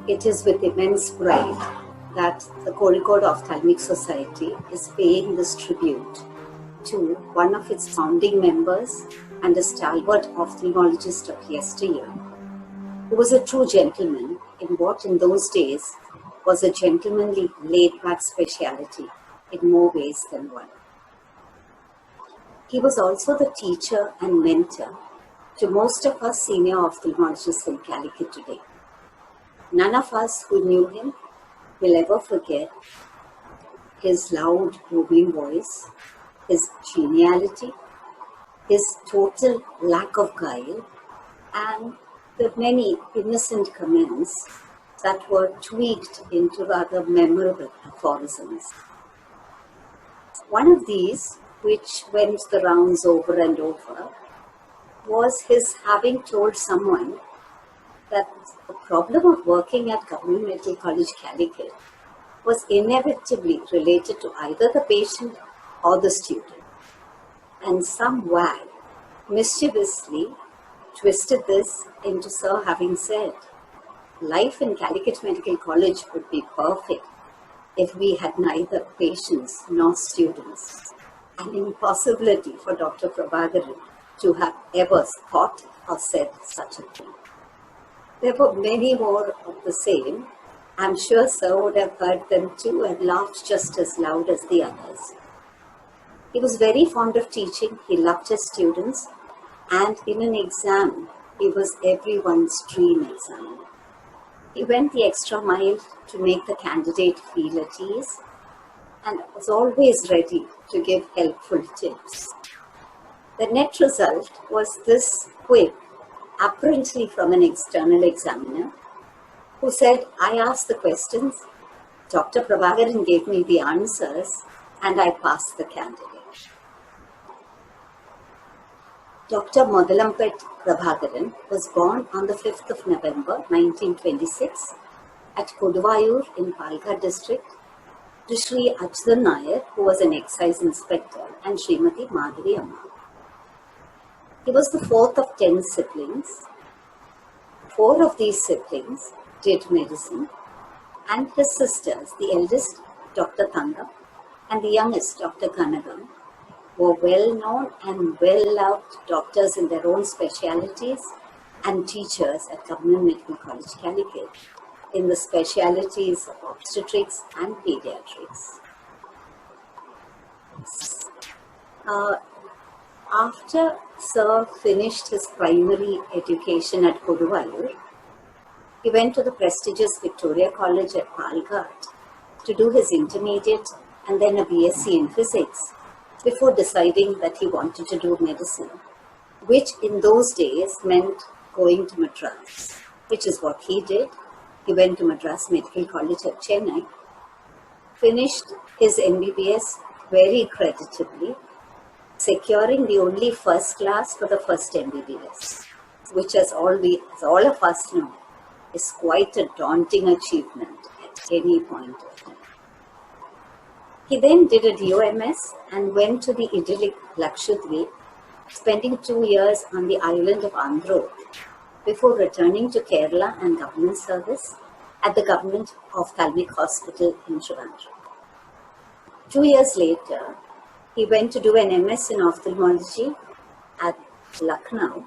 It is with immense pride that the Kozhikode Ophthalmic Society is paying this tribute to one of its founding members and a stalwart ophthalmologist of yesteryear, who was a true gentleman in what in those days was a gentlemanly laid-back speciality in more ways than one. He was also the teacher and mentor to most of us senior ophthalmologists in Calicut today. None of us who knew him will ever forget his loud, booming voice, his geniality, his total lack of guile, and the many innocent comments that were tweaked into rather memorable aphorisms. One of these, which went the rounds over and over, was his having told someone that the problem of working at Government Medical College Calicut was inevitably related to either the patient or the student. And some wag mischievously twisted this into Sir having said, life in Calicut Medical College would be perfect if we had neither patients nor students. An impossibility for Dr. Prabhakaran to have ever thought or said such a thing. There were many more of the same. I'm sure Sir would have heard them too and laughed just as loud as the others. He was very fond of teaching, he loved his students, and in an exam, he was everyone's dream examiner. He went the extra mile to make the candidate feel at ease and was always ready to give helpful tips. The net result was this quip, apparently from an external examiner, who said, I asked the questions, Dr. Prabhakaran gave me the answers, and I passed the candidate. Dr. Modalampet Prabhakaran was born on the 5th of November 1926 at Koduvayur in Palghar district to Sri Achyutan Nair, who was an excise inspector, and Srimati Madhavi Amma. He was the fourth of 10 siblings. 4 of these siblings did medicine, and his sisters, the eldest, Dr. Tanga, and the youngest, Dr. Kanagam, were well-known and well-loved doctors in their own specialities and teachers at Government Medical College Calicut in the specialities of obstetrics and pediatrics. After Sir finished his primary education at Koduvayur, he went to the prestigious Victoria College at Palghar to do his intermediate and then a BSc in physics before deciding that he wanted to do medicine, which in those days meant going to Madras, which is what he did. He went to Madras Medical College at Chennai, finished his MBBS very creditably, securing the only first class for the first MBBS, which as all of us know, is quite a daunting achievement at any point of time. He then did a DOMS and went to the idyllic Lakshadweep, spending 2 years on the island of Andhra before returning to Kerala and government service at the Government Ophthalmic Hospital in Trivandrum. 2 years later, he went to do an MS in ophthalmology at Lucknow,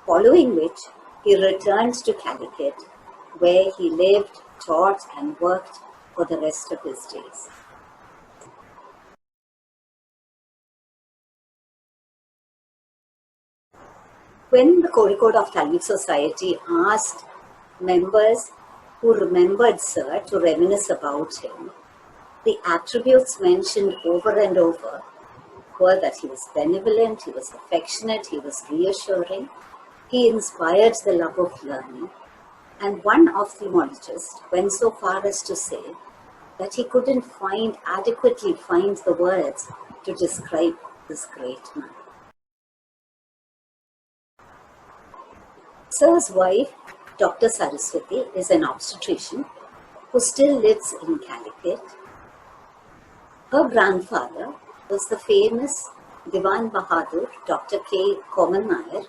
following which he returned to Calicut, where he lived, taught, and worked for the rest of his days. When the Kozhikode Ophthalmic Society asked members who remembered Sir to reminisce about him, the attributes mentioned over and over were that he was benevolent, he was affectionate, he was reassuring, he inspired the love of learning, and one ophthalmologist went so far as to say that he couldn't adequately find the words to describe this great man. Sir's wife, Dr. Saraswati, is an obstetrician who still lives in Calicut. Her grandfather was the famous Diwan Bahadur, Dr. K. Koman Nair,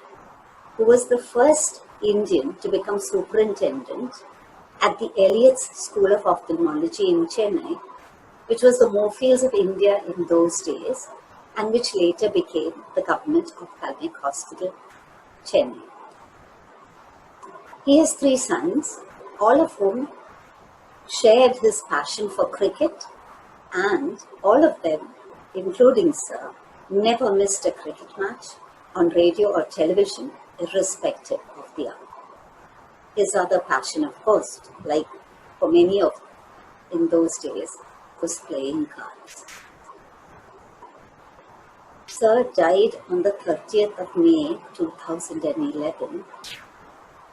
who was the first Indian to become superintendent at the Elliot's School of Ophthalmology in Chennai, which was the Moorfields of India in those days and which later became the Government Ophthalmic Hospital, Chennai. He has 3 sons, all of whom shared his passion for cricket, and all of them, including Sir, never missed a cricket match on radio or television, irrespective of the hour. His other passion, of course, like for many of them in those days, was playing cards. Sir died on the 30th of May 2011,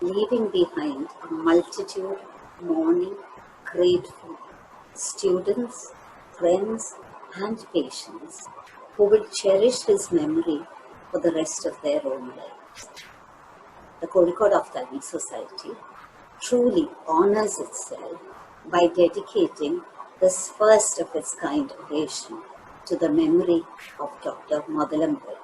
leaving behind a multitude mourning, grateful students, friends, and patients who will cherish his memory for the rest of their own lives. The Kozhikode Ophthalmic Society truly honors itself by dedicating this first of its kind ovation to the memory of Dr. Modalamgal.